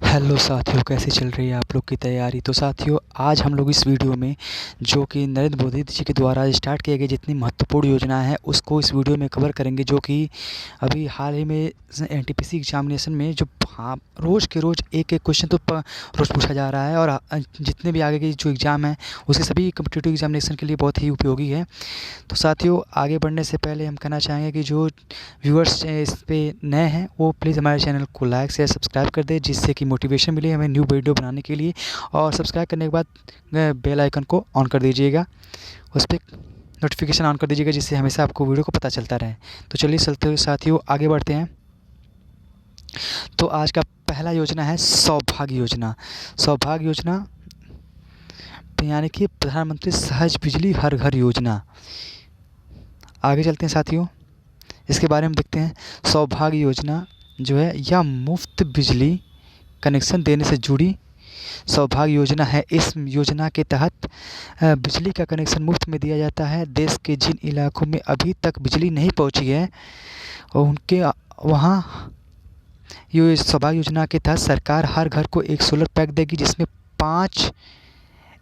Hello साथियों, कैसे चल रही है आप लोग की तैयारी। तो साथियों, आज हम लोग इस वीडियो में जो कि नरेंद्र मोदी जी के द्वारा स्टार्ट किए गए जितनी महत्वपूर्ण योजना है उसको इस वीडियो में कवर करेंगे, जो कि अभी हाल ही में एनटीपीसी एग्जामिनेशन में जो रोज़ के रोज़ एक एक क्वेश्चन तो रोज़ पूछा जा रहा है, और जितने भी आगे के जो एग्ज़ाम हैं उसके सभी कम्पिटिटिव एग्जामिनेशन के लिए बहुत ही उपयोगी है। तो साथियों, आगे बढ़ने से पहले हम कहना चाहेंगे कि जो व्यूअर्स इस पे नए हैं वो प्लीज़ हमारे चैनल को लाइक शेयर सब्सक्राइब कर दें, जिससे कि मोटिवेशन मिले हमें न्यू वीडियो बनाने के लिए। और सब्सक्राइब करने के बाद बेल आइकन को ऑन कर दीजिएगा, उस पर नोटिफिकेशन ऑन कर दीजिएगा, जिससे हमेशा आपको वीडियो को पता चलता रहे। तो चलिए चलते हुए साथियों आगे बढ़ते हैं। तो आज का पहला योजना है सौभाग्य योजना। सौभाग्य योजना यानी कि प्रधानमंत्री सहज बिजली हर घर योजना। आगे चलते हैं साथियों, इसके बारे में देखते हैं। सौभाग्य योजना जो है यह मुफ्त बिजली कनेक्शन देने से जुड़ी सौभाग्य योजना है। इस योजना के तहत बिजली का कनेक्शन मुफ्त में दिया जाता है। देश के जिन इलाकों में अभी तक बिजली नहीं पहुंची है और उनके वहाँ ये सौभाग्य योजना के तहत सरकार हर घर को एक सोलर पैक देगी, जिसमें 5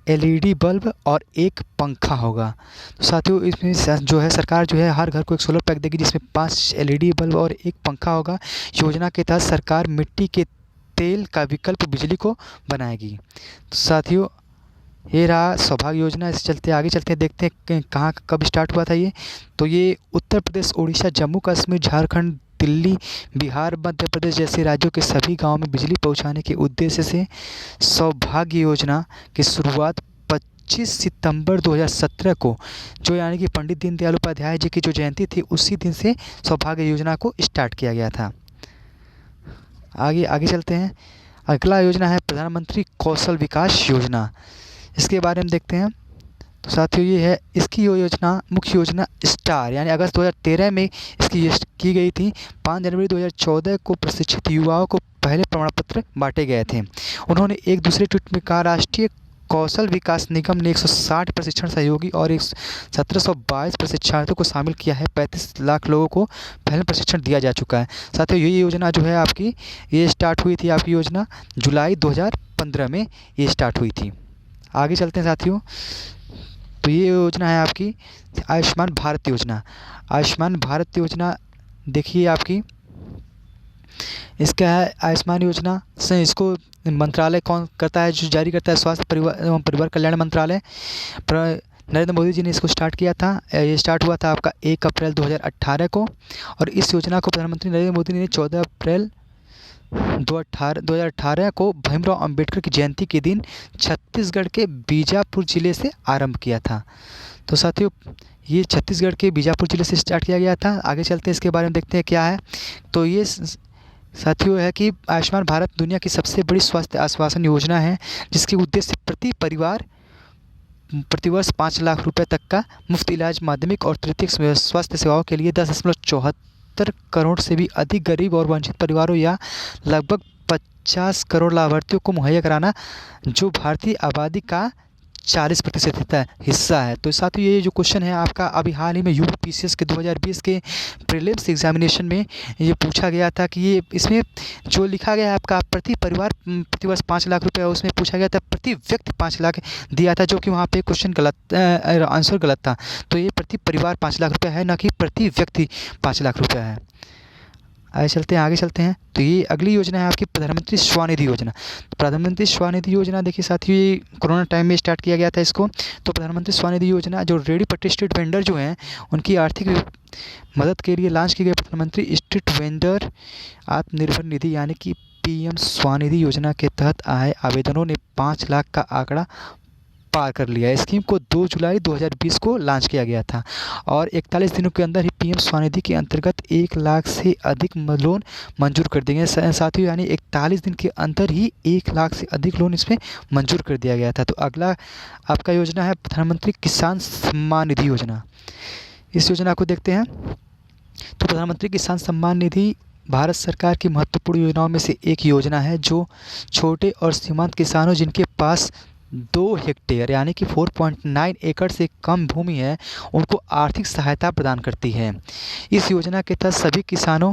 एलईडी बल्ब और एक पंखा होगा। तो साथियों, इसमें जो है सरकार जो है हर घर को एक सोलर पैक देगी, जिसमें 5 एलईडी बल्ब और एक पंखा होगा। योजना के तहत सरकार मिट्टी के तेल का विकल्प बिजली को बनाएगी। तो साथियों, ये रहा सौभाग्य योजना। इस चलते आगे चलते हैं, देखते हैं कहाँ कब स्टार्ट हुआ था ये। तो ये उत्तर प्रदेश, उड़ीसा, जम्मू कश्मीर, झारखंड, दिल्ली, बिहार, मध्य प्रदेश जैसे राज्यों के सभी गांवों में बिजली पहुंचाने के उद्देश्य से सौभाग्य योजना की शुरुआत 25 सितंबर 2017 को, जो यानी कि पंडित दीनदयाल उपाध्याय जी की जो जयंती थी उसी दिन से सौभाग्य योजना को स्टार्ट किया गया था। आगे आगे चलते हैं। अगला योजना है प्रधानमंत्री कौशल विकास योजना। इसके बारे में देखते हैं। तो साथियों, ये है इसकी योजना, मुख्य योजना स्टार यानी अगस्त 2013 में इसकी की गई थी। 5 जनवरी 2014 को प्रशिक्षित युवाओं को पहले प्रमाण पत्र बांटे गए थे। उन्होंने एक दूसरे ट्वीट में कहा, राष्ट्रीय कौशल विकास निगम ने 160 प्रशिक्षण सहयोगी और 1722 प्रशिक्षार्थियों को शामिल किया है। 35 लाख लोगों को पहले प्रशिक्षण दिया जा चुका है। साथियों, ये योजना जो है आपकी, ये स्टार्ट हुई थी आपकी योजना जुलाई 2015 में ये स्टार्ट हुई थी। आगे चलते हैं साथियों। तो ये योजना है आपकी आयुष्मान भारत योजना। आयुष्मान भारत योजना देखिए आपकी, इसका है आयुष्मान योजना से इसको मंत्रालय कौन करता है, जो जारी करता है स्वास्थ्य परिवार एवं परिवार कल्याण मंत्रालय। नरेंद्र मोदी जी ने इसको स्टार्ट किया था। ये स्टार्ट हुआ था आपका 1 अप्रैल 2018 को, और इस योजना को प्रधानमंत्री नरेंद्र मोदी ने 14 अप्रैल 2018 को भीमराव अंबेडकर की जयंती के दिन छत्तीसगढ़ के बीजापुर ज़िले से आरंभ किया था। तो साथियों, ये छत्तीसगढ़ के बीजापुर ज़िले से स्टार्ट किया गया था। आगे चलते हैं, इसके बारे में देखते हैं क्या है। तो ये साथियों है कि आयुष्मान भारत दुनिया की सबसे बड़ी स्वास्थ्य आश्वासन योजना है, जिसके उद्देश्य प्रति परिवार प्रतिवर्ष 5 लाख रुपए तक का मुफ्त इलाज माध्यमिक और तृतीयक स्वास्थ्य सेवाओं के लिए 10.74 करोड़ से भी अधिक गरीब और वंचित परिवारों या लगभग 50 करोड़ लाभार्थियों को मुहैया कराना, जो भारतीय आबादी का 40% हिस्सा है। तो साथ ही ये जो क्वेश्चन है आपका अभी हाल ही में यूपीपीसीएस के 2020 के प्रीलिम्स एग्जामिनेशन में ये पूछा गया था कि ये इसमें जो लिखा गया है आपका प्रति परिवार प्रतिवर्ष 5 लाख रुपए, उसमें पूछा गया था प्रति व्यक्ति 5 लाख दिया था, जो कि वहाँ पे क्वेश्चन गलत, आंसर गलत था। तो ये प्रति परिवार 5 लाख रुपये है, ना कि प्रति व्यक्ति 5 लाख रुपये है। आगे चलते हैं। तो ये अगली योजना है आपकी प्रधानमंत्री स्वनिधि योजना। तो प्रधानमंत्री स्वनिधि योजना देखिए साथियों, ये कोरोना टाइम में स्टार्ट किया गया था इसको। तो प्रधानमंत्री स्वनिधि योजना जो रेडी पट्टी स्ट्रीट वेंडर जो हैं उनकी आर्थिक मदद के लिए लॉन्च की गई प्रधानमंत्री स्ट्रीट वेंडर आत्मनिर्भर निधि यानी कि पीएम स्वनिधि योजना के तहत आए आवेदनों ने 5 लाख का आंकड़ा पार कर लिया। स्कीम को 2 जुलाई 2020 को लॉन्च किया गया था, और 41 दिनों के अंदर ही पीएम स्वनिधि के अंतर्गत 1 लाख से अधिक लोन मंजूर कर दिए गए साथियों, यानी 41 दिन के अंदर ही 1 लाख से अधिक लोन इसमें मंजूर कर दिया गया था। तो अगला आपका योजना है प्रधानमंत्री किसान सम्मान निधि योजना। इस योजना को देखते हैं। तो प्रधानमंत्री किसान सम्मान निधि भारत सरकार की महत्वपूर्ण योजनाओं में से एक योजना है, जो छोटे और सीमांत किसानों जिनके पास 2 हेक्टेयर यानी कि 4.9 एकड़ से कम भूमि है, उनको आर्थिक सहायता प्रदान करती है। इस योजना के तहत सभी किसानों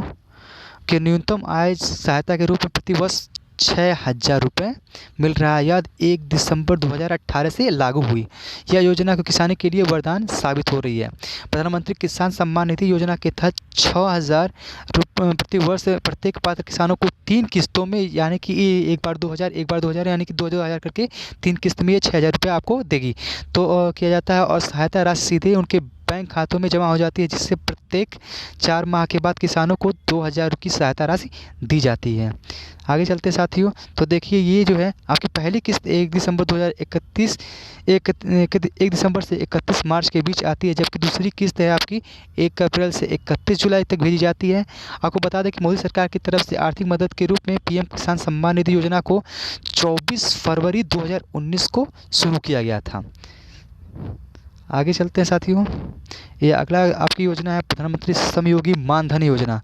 के न्यूनतम आय सहायता के रूप में प्रति वर्ष 6,000 रुपये मिल रहा है। याद 1 दिसंबर 2018 से लागू हुई। यह योजना को किसानों के लिए वरदान साबित हो रही है। प्रधानमंत्री किसान सम्मान निधि योजना के तहत 6,000 रुपये प्रति वर्ष प्रत्येक पात्र किसानों को 3 किस्तों में, यानी कि एक बार 2,000 यानी कि 2,000 करके 3 किस्त में ये 6,000 रुपये आपको देगी। तो किया जाता है और सहायता राशि सीधे उनके बैंक खातों में जमा हो जाती है, जिससे प्रत्येक 4 माह के बाद किसानों को 2,000 की सहायता राशि दी जाती है। आगे चलते हैं साथियों, तो देखिए ये जो है आपकी पहली किस्त 1 दिसंबर 2031 1 दिसंबर से 31 मार्च के बीच आती है, जबकि दूसरी किस्त है आपकी 1 अप्रैल से 31 जुलाई तक भेजी जाती है। आपको बता दें कि मोदी सरकार की तरफ से आर्थिक मदद के रूप में पीएम किसान सम्मान निधि योजना को 24 फरवरी 2019 को शुरू किया गया था। आगे चलते हैं साथियों, ये अगला आपकी योजना है प्रधानमंत्री श्रमयोगी मानधन योजना।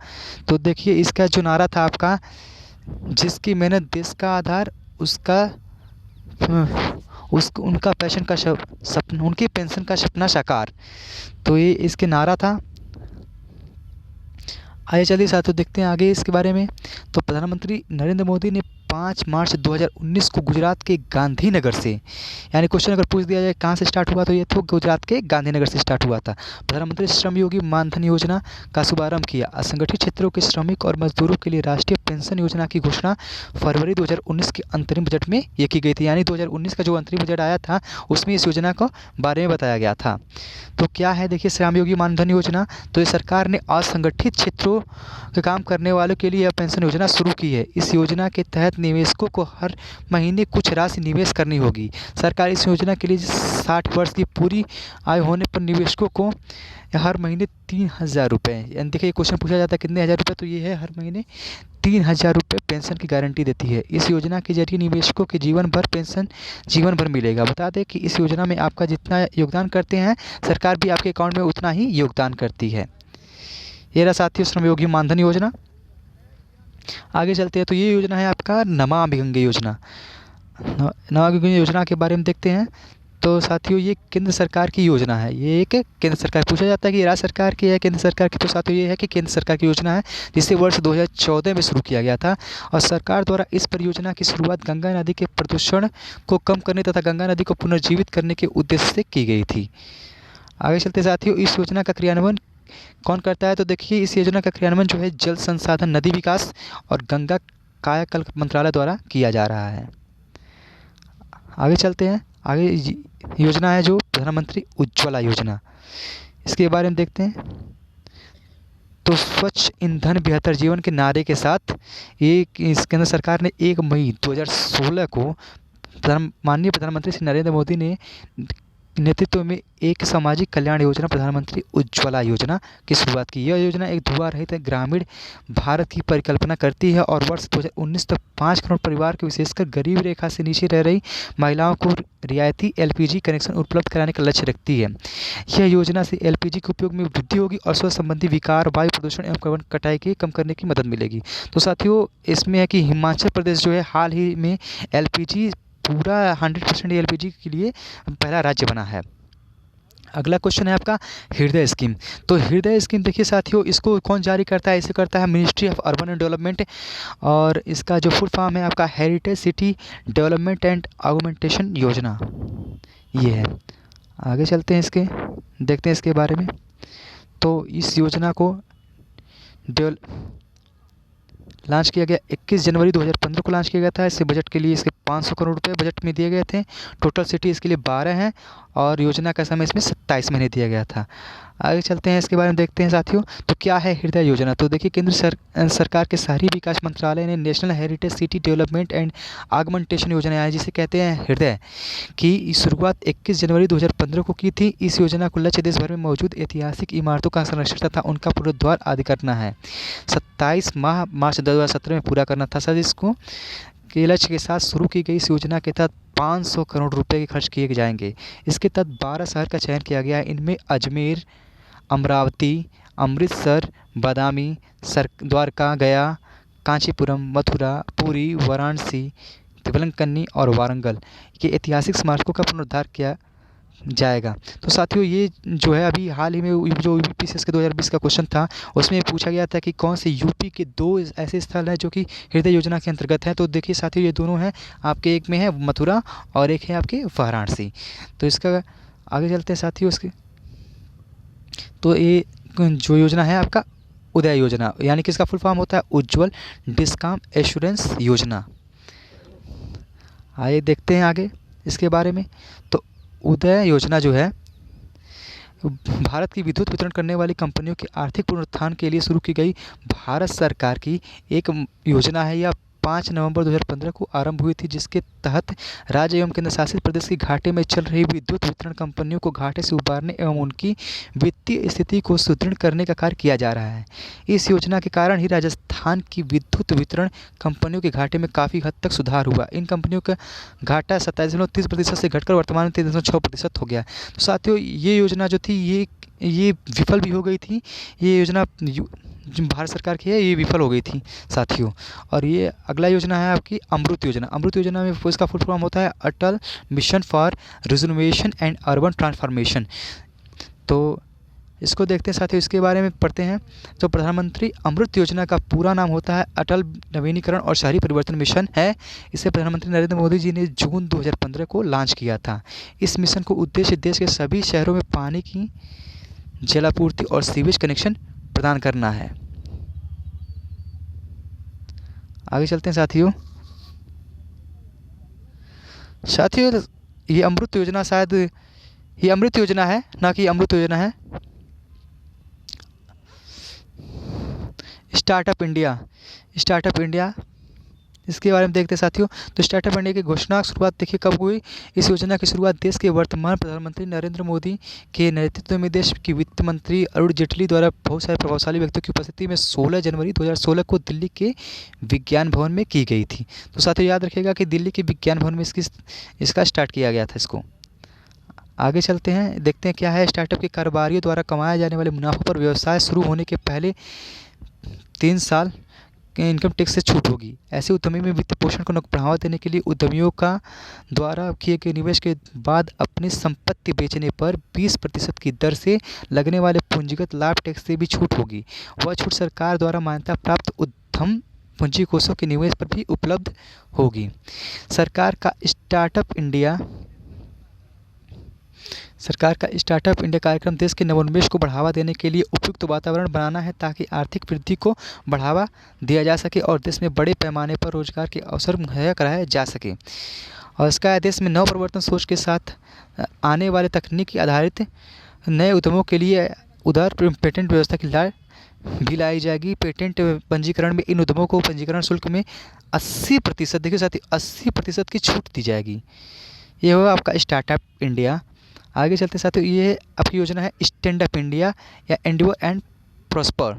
तो देखिए इसका जो नारा था आपका, जिसकी मेहनत देश का आधार, उनका पेंशन का सपना, उनकी पेंशन का सपना साकार। तो ये इसके नारा था। आइए चलिए साथियों देखते हैं आगे इसके बारे में। तो प्रधानमंत्री नरेंद्र मोदी ने 5 मार्च 2019 को गुजरात के गांधीनगर से, यानी क्वेश्चन अगर पूछ दिया जाए कहाँ से स्टार्ट हुआ तो ये तो गुजरात के गांधीनगर से स्टार्ट हुआ था। प्रधानमंत्री श्रमयोगी मानधन योजना का शुभारंभ किया। असंगठित क्षेत्रों के श्रमिक और मजदूरों के लिए राष्ट्रीय पेंशन योजना की घोषणा फरवरी 2019 के अंतरिम बजट में ये की गई थी, यानी 2019 का जो अंतरिम बजट आया था उसमें इस योजना को बारे में बताया गया था। तो क्या है देखिए श्रमयोगी मानधन योजना, तो ये सरकार ने असंगठित क्षेत्रों के काम करने वालों के लिए यह पेंशन योजना शुरू की है। इस योजना के तहत निवेशकों को हर महीने कुछ राशि निवेश करनी होगी। सरकार इस योजना के लिए 60 वर्ष की पूरी आयु होने पर निवेशकों को हर महीने 3,000 रुपये, यानी देखिए क्वेश्चन पूछा जाता है कितने हज़ार रुपये, तो ये है हर महीने 3,000 रुपये पेंशन की गारंटी देती है। इस योजना के जरिए निवेशकों के जीवन भर पेंशन जीवन भर मिलेगा। बता दें कि इस योजना में आपका जितना योगदान करते हैं सरकार भी आपके अकाउंट में उतना ही योगदान करती है। ये रहा साथियों श्रमयोगी मानधन योजना। आगे चलते हैं, तो ये योजना है आपका नमामि गंगे योजना। नमामि गंगे योजना के बारे में देखते हैं। तो साथियों ये केंद्र सरकार की योजना है। ये एक केंद्र सरकार, पूछा जाता है कि राज्य सरकार की है केंद्र सरकार की, तो साथियों ये है कि केंद्र सरकार की योजना है, जिसे वर्ष 2014 में शुरू किया गया था। और सरकार द्वारा इस परियोजना की शुरुआत गंगा नदी के प्रदूषण को कम करने तथा गंगा नदी को पुनर्जीवित करने के उद्देश्य से की गई थी। आगे चलते साथियों, इस योजना का क्रियान्वयन कौन करता है, तो देखिए इस योजना का क्रियान्वयन जो है जल संसाधन, नदी विकास और गंगा कायाकल्प मंत्रालय द्वारा किया जा रहा है। आगे चलते हैं, आगे योजना है जो प्रधानमंत्री उज्ज्वला योजना, इसके बारे में देखते हैं। तो स्वच्छ ईंधन बेहतर जीवन के नारे के साथ ये केंद्र सरकार ने 1 मई 2016 को माननीय प्रधानमंत्री श्री नरेंद्र मोदी ने नेतृत्व में एक सामाजिक कल्याण योजना प्रधानमंत्री उज्ज्वला योजना की शुरुआत की। यह योजना एक धुआं रहित ग्रामीण भारत की परिकल्पना करती है और वर्ष 2019 तक 5 करोड़ परिवार को, विशेषकर गरीब रेखा से नीचे रह रही महिलाओं को रियायती एलपीजी कनेक्शन उपलब्ध कराने का लक्ष्य रखती है। यह योजना से एलपीजी के उपयोग में वृद्धि होगी और स्वास्थ्य संबंधी विकार, वायु प्रदूषण एवं कार्बन कटाई की कम करने की मदद मिलेगी। तो साथियों इसमें है कि हिमाचल प्रदेश जो है हाल ही में एलपीजी पूरा 100% एलपीजी के लिए पहला राज्य बना है। अगला क्वेश्चन है आपका हृदय स्कीम। तो हृदय स्कीम देखिए साथियों, इसको कौन जारी करता है, इसे करता है ministry of urban and development, और इसका जो फुल फॉर्म है आपका heritage city development and augmentation योजना, ये है। आगे चलते हैं, इसके देखते हैं इसके बारे में। तो इस योजना को लॉन्च किया गया 21 जनवरी 2015 को लॉन्च किया गया था। इससे बजट के लिए इसके 500 करोड़ रुपए बजट में दिए गए थे। टोटल सिटी इसके लिए 12 हैं और योजना का समय इसमें 27 महीने दिया गया था। आगे चलते हैं, इसके बारे में देखते हैं साथियों। तो क्या है हृदय योजना, तो देखिए केंद्र सरकार के शहरी विकास मंत्रालय ने national heritage city development and augmentation योजना है, जिसे कहते हैं हृदय, की शुरुआत 21 जनवरी 2015 को की थी। इस योजना को लक्ष्य देश भर में मौजूद ऐतिहासिक इमारतों का संरक्षण तथा उनका पुनरुद्धार आदि करना है। 27 मार्च 2017 में पूरा करना था। सर इसको के लक्ष्य के साथ शुरू की गई इस योजना के तहत 500 करोड़ रुपए के खर्च किए जाएंगे। इसके तहत 12 शहर का चयन किया गया है। इनमें अजमेर, अमरावती, अमृतसर, बादामी, द्वारका, गया, कांचीपुरम, मथुरा, पुरी, वाराणसी, वेलंकन्नी और वारंगल के ऐतिहासिक स्मारकों का पुनरुद्धार जाएगा। तो साथियों ये जो है अभी हाल ही में जो यूपीपीसीएस के 2020 का क्वेश्चन था उसमें पूछा गया था कि कौन से यूपी के 2 ऐसे स्थल हैं जो कि हृदय योजना के अंतर्गत हैं। तो देखिए साथियों ये दोनों हैं आपके, एक में है मथुरा और एक है आपके वाराणसी। तो इसका आगे चलते हैं साथियों उसके। तो ये जो योजना है आपका उदय योजना, यानी कि इसका फुल फॉर्म होता है उज्ज्वल डिस्कॉम एश्योरेंस योजना। आइए देखते हैं आगे इसके बारे में। तो उदय योजना जो है भारत की विद्युत वितरण करने वाली कंपनियों के आर्थिक पुनरुत्थान के लिए शुरू की गई भारत सरकार की एक योजना है। यह 5 नवंबर 2015 को आरंभ हुई थी, जिसके तहत राज्य एवं केंद्र शासित प्रदेश की घाटे में चल रही विद्युत वितरण कंपनियों को घाटे से उबारने एवं उनकी वित्तीय स्थिति को सुदृढ़ करने का कार्य किया जा रहा है। इस योजना के कारण ही राजस्थान की विद्युत वितरण कंपनियों के घाटे में काफ़ी हद तक सुधार हुआ। इन कंपनियों का घाटा 27.30% से घटकर वर्तमान में 3.6% हो गया। तो साथियों ये योजना जो थी ये विफल भी हो गई थी। ये योजना जो भारत सरकार की है ये विफल हो गई थी साथियों। और ये अगला योजना है आपकी अमृत योजना। अमृत योजना में इसका फुल फॉर्म होता है Atal mission for rejuvenation and urban transformation. तो इसको देखते हैं साथियों, इसके बारे में पढ़ते हैं। तो प्रधानमंत्री अमृत योजना का पूरा नाम होता है अटल नवीनीकरण और शहरी परिवर्तन मिशन है। इसे प्रधानमंत्री नरेंद्र मोदी जी ने जून 2015 को लॉन्च किया था। इस मिशन को उद्देश्य देश के सभी शहरों में पानी की जलापूर्ति और सीवेज कनेक्शन प्रदान करना है। आगे चलते हैं साथियों। ये अमृत योजना शायद ये अमृत योजना है, ना कि अमृत योजना है। स्टार्टअप इंडिया इसके बारे में देखते हैं साथियों। तो स्टार्टअप इंडिया की घोषणा शुरुआत देखिए कब हुई। इस योजना की शुरुआत देश के वर्तमान प्रधानमंत्री नरेंद्र मोदी के नेतृत्व में देश की वित्त मंत्री अरुण जेटली द्वारा बहुत सारे प्रभावशाली व्यक्तियों की उपस्थिति में 16 जनवरी 2016 को दिल्ली के विज्ञान भवन में की गई थी। तो साथियों याद रखिएगा कि दिल्ली के विज्ञान भवन में इसका स्टार्ट किया गया था इसको। आगे चलते हैं, देखते हैं क्या है। स्टार्टअप के कारोबारियों द्वारा कमाए जाने वाले मुनाफों पर व्यवसाय शुरू होने के पहले 3 साल के इनकम टैक्स से छूट होगी। ऐसे उद्यमी में वित्त पोषण को बढ़ावा देने के लिए उद्यमियों का द्वारा किए गए निवेश के बाद अपनी संपत्ति बेचने पर 20% की दर से लगने वाले पूंजीगत लाभ टैक्स से भी छूट होगी। वह छूट सरकार द्वारा मान्यता प्राप्त उद्यम पूंजी कोषों के निवेश पर भी उपलब्ध होगी। सरकार का स्टार्टअप इंडिया कार्यक्रम देश के नवोन्मेष को बढ़ावा देने के लिए उपयुक्त वातावरण बनाना है, ताकि आर्थिक वृद्धि को बढ़ावा दिया जा सके और देश में बड़े पैमाने पर रोजगार के अवसर मुहैया कराया जा सके। और इसका देश में नवप्रवर्तन सोच के साथ आने वाले तकनीकी आधारित नए उद्यमों के लिए उदार पेटेंट व्यवस्था की भी लाई जाएगी। पेटेंट पंजीकरण में इन उद्यमों को पंजीकरण शुल्क में 80%, देखिए साथी 80% की छूट दी जाएगी। ये होगा आपका स्टार्टअप इंडिया। आगे चलते साथियों, ये आपकी योजना है स्टैंड अप इंडिया या एंडिवर एंड प्रॉस्पर।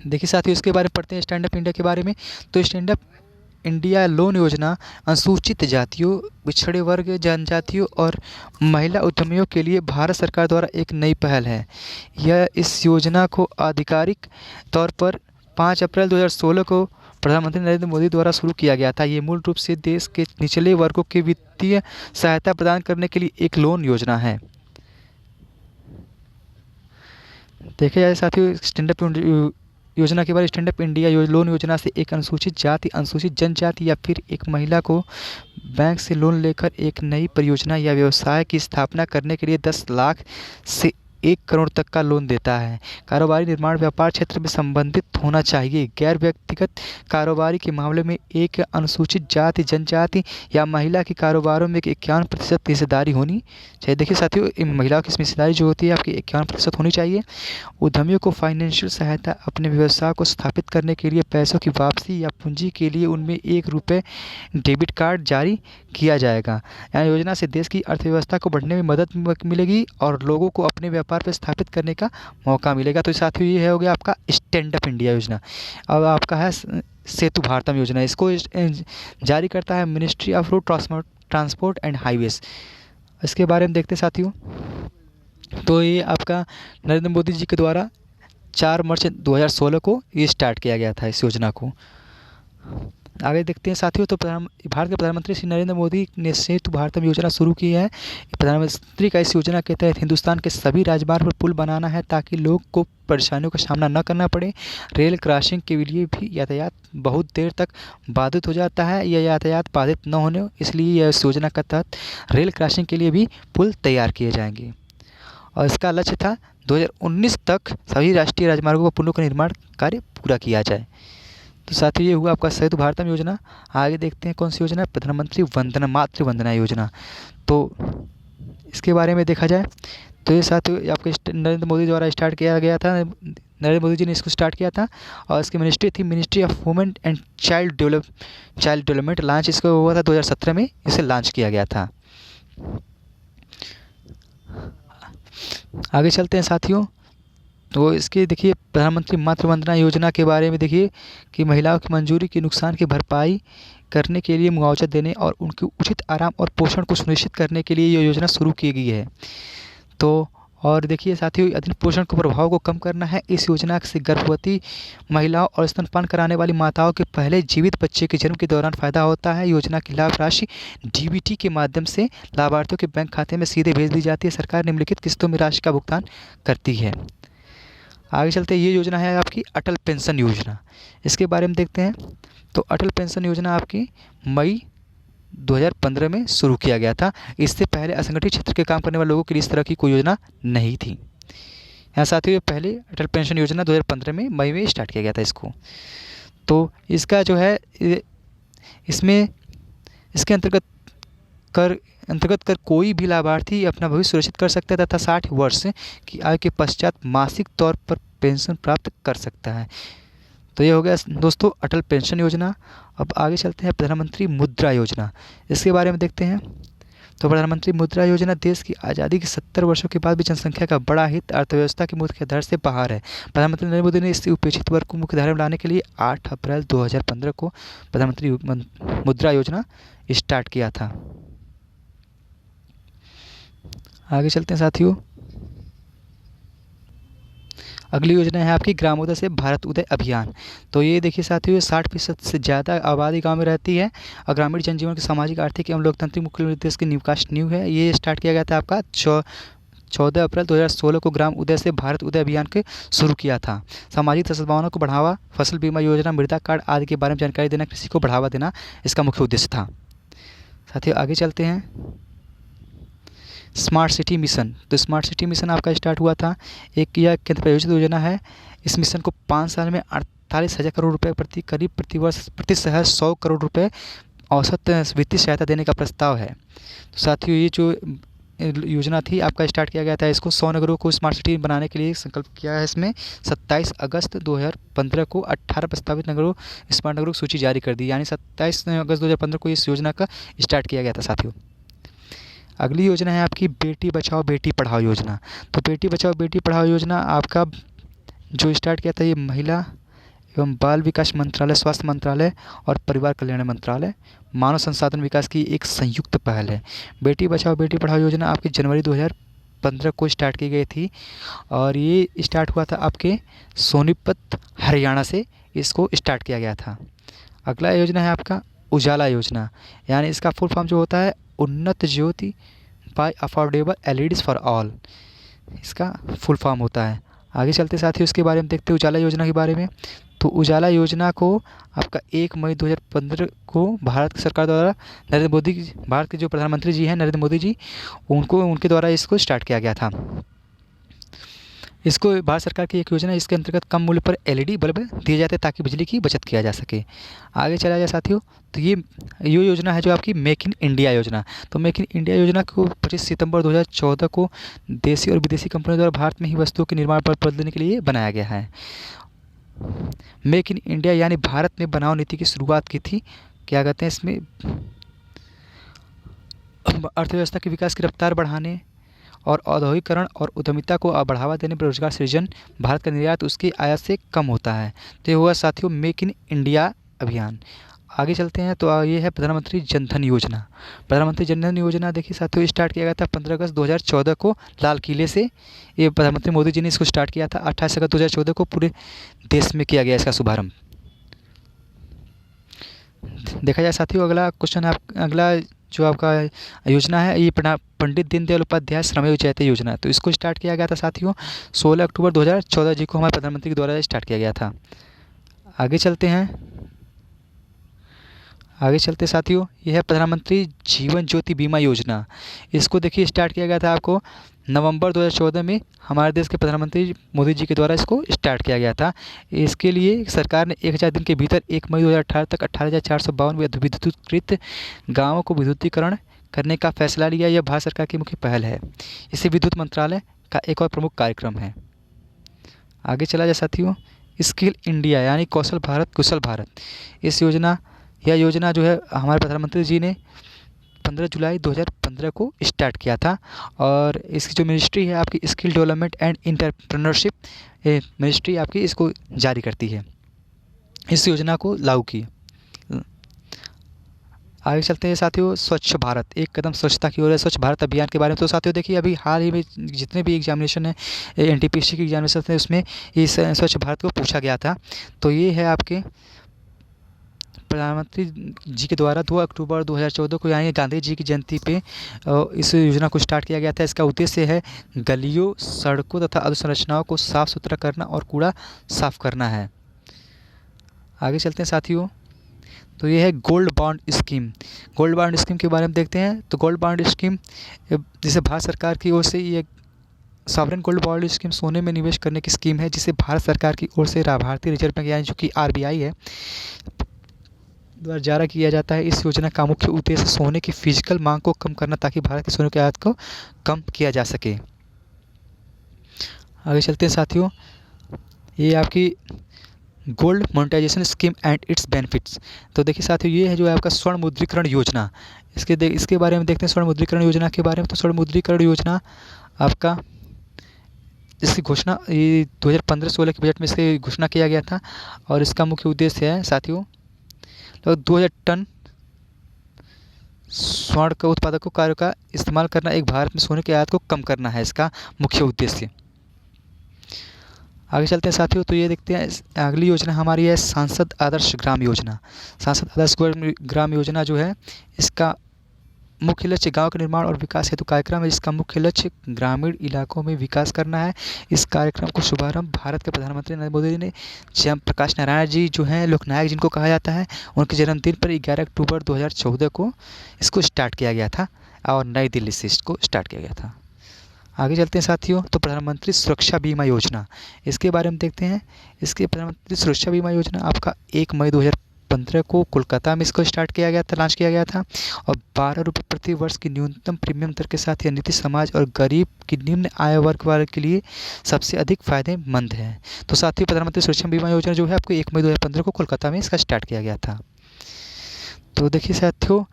देखिए साथियों इसके बारे में पढ़ते हैं स्टैंड अप इंडिया के बारे में। तो स्टैंड अप इंडिया लोन योजना अनुसूचित जातियों, पिछड़े वर्ग, जनजातियों और महिला उद्यमियों के लिए भारत सरकार द्वारा एक नई पहल है। यह इस योजना को आधिकारिक तौर पर 5 अप्रैल 2016 को प्रधानमंत्री नरेंद्र मोदी द्वारा शुरू किया गया था। ये मूल रूप से देश के निचले वर्गों के वित्तीय सहायता प्रदान करने के लिए एक लोन योजना है। देखा जाए साथियों स्टैंड अप योजना के बारे में। स्टैंड अप इंडिया लोन योजना से एक अनुसूचित जाति, अनुसूचित जनजाति या फिर एक महिला को बैंक से लोन लेकर एक नई परियोजना या व्यवसाय की स्थापना करने के लिए 10 लाख से 1 करोड़ तक का लोन देता है। कारोबारी निर्माण व्यापार क्षेत्र में संबंधित होना चाहिए। गैर व्यक्तिगत कारोबारी के मामले में एक अनुसूचित जाति, जनजाति या महिला के कारोबारों में 51% हिस्सेदारी होनी चाहिए। देखिए साथियों महिलाओं की हिस्सेदारी जो होती है आपकी 51% होनी चाहिए। उद्यमियों को फाइनेंशियल सहायता अपने व्यवसाय को स्थापित करने के लिए पैसों की वापसी या पूंजी के लिए उनमें ₹1 डेबिट कार्ड जारी किया जाएगा। यह योजना से देश की अर्थव्यवस्था को बढ़ने में मदद मिलेगी और लोगों को अपने व्यापार पर स्थापित करने का मौका मिलेगा। तो साथियों ये हो गया आपका स्टैंड अप इंडिया योजना। अब आपका है सेतु भारतम योजना। इसको जारी करता है ministry of road transport and highways. इसके बारे में देखते साथियों। तो ये आपका नरेंद्र मोदी जी के द्वारा 4 मार्च 2016 को ये स्टार्ट किया गया था इस योजना को। आगे देखते हैं साथियों। तो भारत के प्रधानमंत्री श्री नरेंद्र मोदी ने सेतु भारतम योजना शुरू की है। प्रधानमंत्री का इस योजना के तहत हिंदुस्तान के सभी राजमार्ग पर पुल बनाना है ताकि लोग को परेशानियों का सामना न करना पड़े। रेल क्रॉसिंग के लिए भी यातायात बहुत देर तक बाधित हो जाता है, यह यातायात बाधित न होने इसलिए यह इस योजना के तहत रेल क्रॉसिंग के लिए भी पुल तैयार किए जाएंगे। और इसका लक्ष्य था 2019 तक सभी राष्ट्रीय राजमार्गों पर पुलों का निर्माण कार्य पूरा किया जाए। तो साथियों ये हुआ आपका सेतु भारतम योजना। आगे देखते हैं कौन सी योजना है, प्रधानमंत्री मातृ वंदना योजना। तो इसके बारे में देखा जाए तो ये साथियों आपके नरेंद्र मोदी द्वारा स्टार्ट किया गया था। नरेंद्र मोदी जी ने इसको स्टार्ट किया था और इसकी मिनिस्ट्री थी ministry of women and child development. Launch इसका हुआ था 2017 में, इसे लॉन्च किया गया था। आगे चलते हैं साथियों। तो इसके देखिए प्रधानमंत्री मातृ वंदना योजना के बारे में देखिए कि महिलाओं की मंजूरी की नुकसान की भरपाई करने के लिए मुआवजा देने और उनके उचित आराम और पोषण को सुनिश्चित करने के लिए ये योजना शुरू की गई है। तो और देखिए साथियों अधिक पोषण के प्रभाव को कम करना है। इस योजना से गर्भवती महिलाओं और स्तनपान कराने वाली माताओं के पहले जीवित बच्चे के जन्म के दौरान फायदा होता है। योजना की लाभ राशि डीबीटी के माध्यम से लाभार्थियों के बैंक खाते में सीधे भेज दी जाती है। सरकार निम्नलिखित किस्तों में राशि का भुगतान करती है। आगे चलते हैं, ये योजना है आपकी अटल पेंशन योजना। इसके बारे में देखते हैं। तो अटल पेंशन योजना आपकी मई 2015 में शुरू किया गया था। इससे पहले असंगठित क्षेत्र के काम करने वाले लोगों के लिए इस तरह की कोई योजना नहीं थी। यहाँ साथियों पहले अटल पेंशन योजना 2015 में मई में स्टार्ट किया गया था इसको। तो इसका जो है इसमें इसके अंतर्गत कर कोई भी लाभार्थी अपना भविष्य सुरक्षित कर सकता है तथा 60 वर्ष की आयु के पश्चात मासिक तौर पर पेंशन प्राप्त कर सकता है। तो ये हो गया दोस्तों अटल पेंशन योजना। अब आगे चलते हैं प्रधानमंत्री मुद्रा योजना। इसके बारे में देखते हैं। तो प्रधानमंत्री मुद्रा योजना देश की आज़ादी के 70 वर्षों के बाद भी जनसंख्या का बड़ा हित अर्थव्यवस्था की मुख्य धारा से बाहर है। प्रधानमंत्री नरेंद्र मोदी ने इस उपेक्षित वर्ग को मुख्य धारा में लाने के लिए 8 अप्रैल 2015 को प्रधानमंत्री मुद्रा योजना स्टार्ट किया था। आगे चलते हैं साथियों। अगली योजना है आपकी ग्रामोदय से भारत उदय अभियान। तो ये देखिए साथियों 60% से ज़्यादा आबादी गांव में रहती है और ग्रामीण जनजीवन के सामाजिक आर्थिक एवं लोकतांत्रिक मुख्य निर्देश की विकास नींव है। ये स्टार्ट किया गया था आपका 14 अप्रैल 2016 को ग्राम उदय से भारत उदय अभियान के शुरू किया था। सामाजिक सद्भावना को बढ़ावा, फसल बीमा योजना, मृदा कार्ड आदि के बारे में जानकारी देना, कृषि को बढ़ावा देना इसका मुख्य उद्देश्य था। साथियों आगे चलते हैं। Smart city mission. तो स्मार्ट सिटी मिशन आपका स्टार्ट हुआ था। एक यह केंद्र प्रायोजित योजना है। इस मिशन को 5 साल में 48,000 करोड़ रुपए करीब प्रतिवर्ष प्रति शहर 100 करोड़ रुपए औसत वित्तीय सहायता देने का प्रस्ताव है। तो साथियों ये जो योजना थी आपका स्टार्ट किया गया था, इसको 100 नगरों को स्मार्ट सिटी बनाने के लिए संकल्प किया है। इसमें 27 अगस्त 2015 को 18 प्रस्तावित नगरों स्मार्ट नगरों की सूची जारी कर दी, यानी 27 अगस्त 2015 को इस योजना का स्टार्ट किया गया था साथियों। अगली योजना है आपकी बेटी बचाओ बेटी पढ़ाओ योजना। तो बेटी बचाओ बेटी पढ़ाओ योजना आपका जो स्टार्ट किया था ये महिला एवं बाल विकास मंत्रालय, स्वास्थ्य मंत्रालय और परिवार कल्याण मंत्रालय, मानव संसाधन विकास की एक संयुक्त पहल है। बेटी बचाओ बेटी पढ़ाओ योजना आपकी जनवरी 2015 को स्टार्ट की गई थी और ये स्टार्ट हुआ था आपके सोनीपत हरियाणा से इसको स्टार्ट किया गया था। अगला योजना है आपका उजाला योजना, यानी इसका फुल फॉर्म जो होता है Unnat Jyoti by affordable LEDs for all, इसका फुल फॉर्म होता है। आगे चलते साथियों इसके बारे में देखते हैं उजाला योजना के बारे में। तो उजाला योजना को आपका 1 मई 2015 को भारत सरकार द्वारा नरेंद्र मोदी, भारत के जो प्रधानमंत्री जी हैं नरेंद्र मोदी जी, उनके द्वारा इसको स्टार्ट किया गया था। इसको भारत सरकार की एक योजना है, इसके अंतर्गत कम मूल्य पर एलईडी बल्ब दिए जाते हैं ताकि बिजली की बचत किया जा सके। आगे चला जाए साथियों। तो ये योजना है जो आपकी मेक इन इंडिया योजना। तो मेक इन इंडिया योजना को 25 सितंबर 2014 को देशी और विदेशी कंपनियों द्वारा भारत में ही वस्तुओं के निर्माण पर बल देने के लिए बनाया गया है। मेक इन इंडिया यानी भारत में बनाओ नीति की शुरुआत की थी। क्या कहते हैं इसमें अर्थव्यवस्था के विकास की रफ्तार बढ़ाने और औद्योगिकरण और उद्यमिता को बढ़ावा देने पर रोजगार सृजन, भारत का निर्यात उसकी आयात से कम होता है। तो ये हुआ साथियों मेक इन इंडिया अभियान। आगे चलते हैं। तो ये है प्रधानमंत्री जनधन योजना। प्रधानमंत्री जनधन योजना देखिए साथियों स्टार्ट किया गया था 15 अगस्त 2014 को लाल किले से। ये प्रधानमंत्री मोदी जी ने इसको स्टार्ट किया था। 28 अगस्त 2014 को पूरे देश में किया गया इसका शुभारंभ। देखा जाए साथियों, अगला क्वेश्चन है अगला जो आपका योजना है, ये पंडित दीनदयाल उपाध्याय श्रमेव जयते योजना। तो इसको स्टार्ट किया गया था साथियों 16 अक्टूबर 2014 जी को हमारे प्रधानमंत्री के द्वारा स्टार्ट किया गया था। आगे चलते साथियों, यह है प्रधानमंत्री जीवन ज्योति बीमा योजना। इसको देखिए स्टार्ट किया गया था आपको नवंबर 2014 में हमारे देश के प्रधानमंत्री मोदी जी के द्वारा इसको स्टार्ट किया गया था। इसके लिए सरकार ने 1000 दिन के भीतर 1 मई 2018 तक 18,452 विद्युतीकृत गाँवों को विद्युतीकरण करने का फैसला लिया। यह भारत सरकार की मुख्य पहल है। इसे विद्युत मंत्रालय का एक और प्रमुख कार्यक्रम है। आगे चला जाए साथियों, स्किल इंडिया यानी कौशल भारत कुशल भारत। यह योजना जो है हमारे प्रधानमंत्री जी ने 15 जुलाई 2015 को स्टार्ट किया था। और इसकी जो मिनिस्ट्री है आपकी skill development and entrepreneurship ministry आपकी इसको जारी करती है, इस योजना को लागू की। आगे चलते हैं साथियों, स्वच्छ भारत, एक कदम स्वच्छता की ओर है। स्वच्छ भारत अभियान के बारे में तो साथियों देखिए अभी हाल ही में जितने भी एग्जामिनेशन है एनटीपीसी की एग्जामिनेशन है उसमें इस स्वच्छ भारत को पूछा गया था। तो ये है आपके प्रधानमंत्री जी के द्वारा 2 अक्टूबर 2014 को यानी गांधी जी की जयंती पे इस योजना को स्टार्ट किया गया था। इसका उद्देश्य है गलियों, सड़कों तथा अधोसंरचनाओं को साफ सुथरा करना और कूड़ा साफ करना है। आगे चलते हैं साथियों, तो ये है gold bond scheme. Gold bond scheme के बारे में देखते हैं। तो गोल्ड बॉन्ड स्कीम जिसे भारत सरकार की ओर से ये सॉवरेन गोल्ड बॉन्ड स्कीम सोने में निवेश करने की स्कीम है, जिसे भारत सरकार की ओर से भारतीय रिजर्व बैंक यानी जो कि RBI है द्वारा जारी किया जाता है। इस योजना का मुख्य उद्देश्य सोने की फिजिकल मांग को कम करना ताकि भारत के सोने के आयात को कम किया जा सके। आगे चलते हैं साथियों, ये आपकी gold monetisation scheme and its benefits. तो देखिए साथियों, ये है जो है आपका स्वर्ण मुद्रीकरण योजना। इसके बारे में देखते हैं स्वर्ण मुद्रीकरण योजना के बारे में। तो स्वर्ण मुद्रीकरण योजना आपका इसकी घोषणा ये 2015-16 के बजट में इसकी घोषणा किया गया था। और इसका मुख्य उद्देश्य है साथियों तो 2000 टन स्वर्ण का उत्पादकों कार्य का इस्तेमाल करना, एक भारत में सोने के आयात को कम करना है इसका मुख्य उद्देश्य। आगे चलते हैं साथियों, तो ये देखते हैं अगली योजना हमारी है सांसद आदर्श ग्राम योजना। सांसद आदर्श ग्राम योजना जो है इसका मुख्य लक्ष्य गांव के निर्माण और विकास हेतु कार्यक्रम है, जिसका मुख्य लक्ष्य ग्रामीण इलाकों में विकास करना है। इस कार्यक्रम को शुभारंभ भारत के प्रधानमंत्री नरेंद्र मोदी ने जय प्रकाश नारायण जी जो हैं लोकनायक जिनको कहा जाता है, उनके जन्मदिन पर 11 अक्टूबर 2014 को इसको स्टार्ट किया गया था और नई दिल्ली से इसको स्टार्ट किया गया था। आगे चलते हैं साथियों, तो प्रधानमंत्री सुरक्षा बीमा योजना, इसके बारे में देखते हैं। इसके प्रधानमंत्री सुरक्षा बीमा योजना आपका 1 मई 2015 को कोलकाता में इसको स्टार्ट किया गया था, लॉन्च किया गया था। और 12 रुपये प्रति वर्ष की न्यूनतम प्रीमियम दर के साथ यह नीति समाज और गरीब की निम्न आय वर्ग वाले के लिए सबसे अधिक फायदेमंद है। तो साथियों प्रधानमंत्री सुरक्षा बीमा योजना जो है आपको 1 मई 2015 को कोलकाता में इसका स्टार्ट किया गया था। तो देखिए साथियों,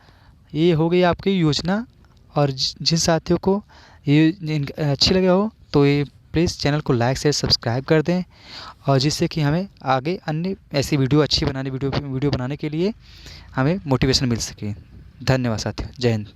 ये हो गई आपकी योजना। और जिन साथियों को ये अच्छी लगे हो तो ये प्लीज़ चैनल को लाइक शेयर सब्सक्राइब कर दें, और जिससे कि हमें आगे अन्य ऐसी वीडियो बनाने के लिए हमें मोटिवेशन मिल सके। धन्यवाद साथियों, जय हिंद।